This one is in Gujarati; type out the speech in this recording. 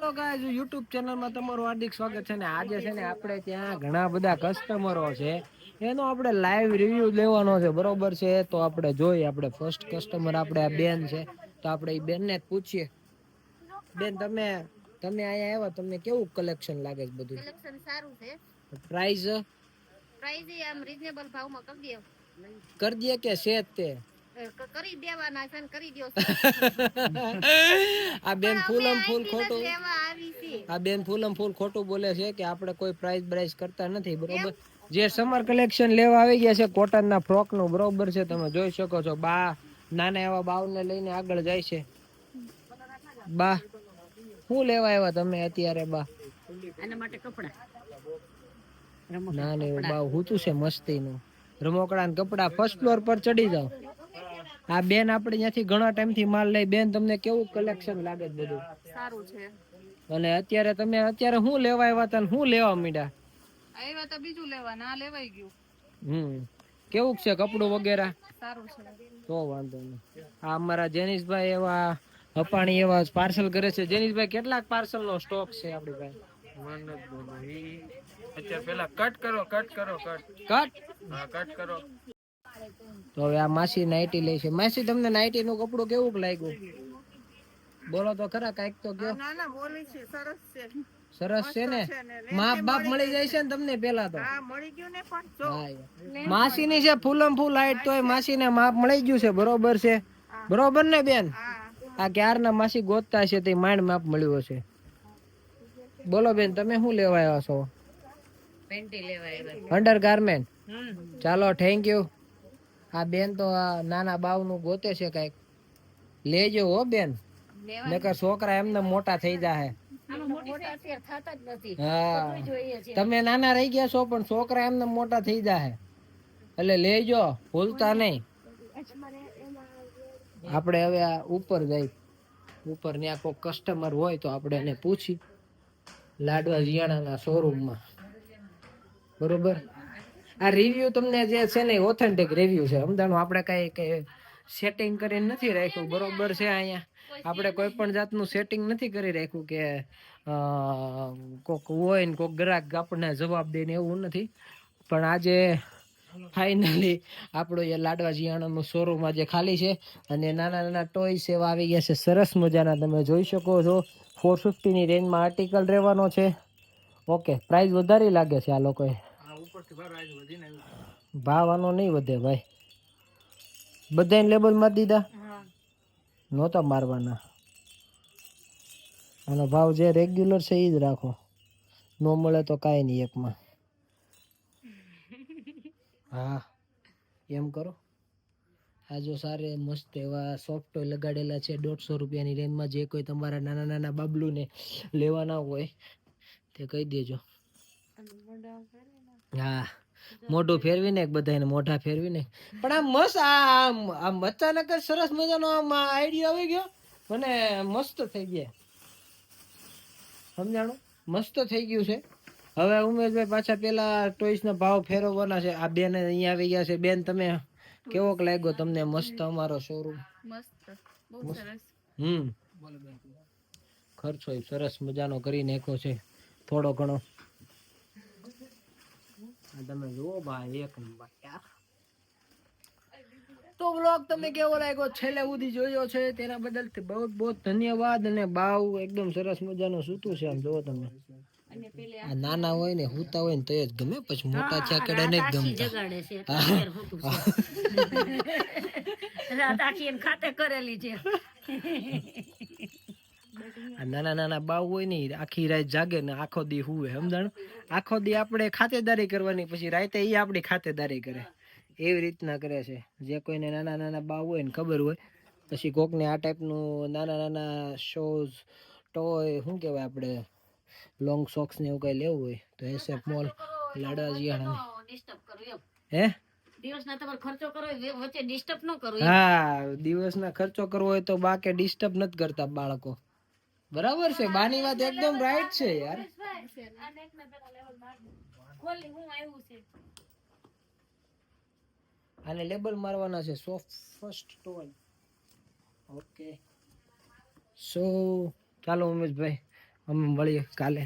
હેલો ગાઈઝ યુટ્યુબ ચેનલમાં તમારું હાર્દિક સ્વાગત છે ને આજે છે ને આપણે ત્યાં ઘણા બધા કસ્ટમરો છે એનો આપણે લાઈવ રિવ્યુ લેવાનો છે બરોબર છે તો આપણે જોઈએ આપણે ફર્સ્ટ કસ્ટમર આપણે આ બેન છે તો આપણે એ બેનને જ પૂછીએ બેન તમે અહીંયા આવ્યા તમને કેવું કલેક્શન લાગે છે બધું કલેક્શન સારું છે પ્રાઇસ આમ રીઝનેબલ ભાવમાં કરી દે કે છે તે કરી દેવાના છે કરી દો આ બેન ફૂલમ ફૂલ ખોટું આ બેન ફૂલમ ફૂલ ખોટું બોલે છે કે આપણે કોઈ પ્રાઇસ બ્રાઇસ કરતા નથી બરોબર જે સમર કલેક્શન લેવા આવી ગયા છે કોટન ના ફ્રોક નું બરોબર છે તમે જોઈ શકો છો બા નાના એવા બાવને લઈને આગળ જાય છે બા શું લેવા આવ્યા તમે અત્યારે બા આના માટે કપડા ના ને બા હુતું છે મસ્તી નું રમકડા ને કપડા ફર્સ્ટ ફ્લોર પર ચડી જાવ આ બેન આપણે ત્યાંથી ઘણા ટાઈમ થી માલ લઈ બેન તમને કેવું કલેક્શન લાગે છે બધું સારું છે અને અત્યારે તમે શું લેવા આવ્યા હતા શું લેવા માંડ્યા આવ્યા તો બીજું લેવા ના લેવાઈ ગયું કેવું છે કપડું વગેરે સારું છે તો વાંધો નહીં આ અમારા જેનિશભાઈ એવા અપાણી એવા પાર્સલ કરે છે જેનિશભાઈ કેટલાક પાર્સલ નો સ્ટોક છે આપણી પાસે અત્યારે પેલા કટ કરો કટ હા કટ કરો તો હવે આ માસી નાઈટી લે છે માસી તમને નાઈટી નું કપડું કેવું લાગ્યું બોલો તો ખરા કઈક તો કયો ના ના બોલી છે સરસ છે સરસ છે ને માપ બાપ મળી જાય છે ને તમને પેલા તો હા મળી ગયું ને પણ જો માસી ની છે ફૂલમ ફૂલ હાઈટ તોય માસી ને માપ મળી ગયું છે બરોબર છે બરોબર ને બેન આ ક્યારના માસી ગોતતા છે તે માંડ માપ મળ્યું હશે બોલો બેન તમે શું લેવા આવ્યા છો પેન્ટી લેવા અંડર ગાર્મેન્ટ ચાલો થેન્ક યુ આ બેન તો આ નાના બાવ નું ગોતે છે કઈક લેજો હો બેન નકર છોકરા એમને મોટા થઈ જાય હા તમે નાના રહી ગયા છો પણ છોકરા એમને મોટા થઈ જાય એટલે લેજો ભૂલતા નહીં આપણે હવે આ ઉપર જઈ ઉપર ત્યાં કોઈ કસ્ટમર હોય તો આપણે એને પૂછી લાડવા જીયાણાના શોરૂમમાં બરોબર આ રિવ્યુ તમને જે છે ને ઓથેન્ટિક રિવ્યુ છે સમજાણું આપણે કઈ સેટિંગ કરીને નથી રાખ્યું બરોબર છે અહીંયા આપણે કોઈ પણ જાતનું સેટિંગ નથી કરી રાખ્યું કે કોક હોય ને કોક ગ્રાહક આપણને જવાબ દે ને એવું નથી પણ આજે ફાઇનલી આપણો એ લાડવા જીયાણાનું શોરૂમ આજે ખાલી છે અને નાના નાના ટોયસ એવા આવી ગયા છે સરસ મજાના તમે જોઈ શકો છો 450 ની રેન્જમાં આર્ટિકલ રહેવાનો છે ઓકે પ્રાઇસ વધારી લાગે છે આ લોકોએ ભાવ આનો નહીં વધે ભાઈ બધાને લેબલ મારી દીધા નહોતા મારવાના આનો ભાવ જે રેગ્યુલર છે એ જ રાખો ન મળે તો કાંઈ નહીં એકમાં હા એમ કરો આ જો સારે મસ્ત એવા સોફ્ટ લગાડેલા છે 150 રૂપિયાની રેન્જમાં જે કોઈ તમારા નાના નાના બાબલુને લેવાના હોય તે કહી દેજો હા મોઢું ફેરવીને બધાને મોઢા ફેરવીને પણ આમ મસ્ત આમ અચાનક જ સરસ મજાનો આમ આઈડિયા આવી ગયો મને મસ્ત થઈ ગયા સમજાણું મસ્ત થઈ ગયું છે હવે ઉમેશભાઈ પાછા પેલા ટોયસ ના ભાવ ફેરવવાના છે આ બેન અહીંયા આવી ગયા છે બેન તમે કેવોક લાગ્યો તમને મસ્ત અમારો શોરૂમ મસ્ત બહુ સરસ ખર્ચો સરસ મજાનો કરી નાખ્યો છે થોડો ઘણો તમે જુઓ ભાઈ એક નંબર યાર તો વ્લોગ તમને કેવો લાગ્યો છેલ્લે સુધી જોયો છે તેના બદલ બહુ બહુ ધન્યવાદ અને બાવ એકદમ સરસ મજાનું સૂતું છે આમ જુઓ તમે આ નાના હોય ને હુતા હોય ને તો જ ગમે પછી મોટા થયા કેડે ને ખાતે કરેલી છે નાના નાના બાવ હોય ને આખી રાત જાગે ને આખો દી હુવે સમજણ આખો દી આપણે ખાતેદારી કરવાની પછી રાતે એ આપણી ખાતેદારી કરે એવી રીતના કરે છે જે કોઈને નાના નાના બાવ હોય ને ખબર હોય પછી કોકને આ ટાઈપનું નાના નાના શોઝ ટોય શું કહેવાય આપણે લોંગ સોક્સ ને એવું કઈ લેવું હોય તો એસએફ મોલ લાડવા જીયાણા હે દિવસના તમારે ખર્ચો કરો વચ્ચે ડિસ્ટર્બ ન કરો હા દિવસના ખર્ચો કરવો હોય તો બાકે ડિસ્ટર્બ નથી કરતા બાળકો બરાબર છે બાની વાત એકદમ રાઈટ છે યાર આને લેબલ મારવાના છે soft first toy okay so ચાલો ઉમેશભાઈ અમે મળીએ કાલે.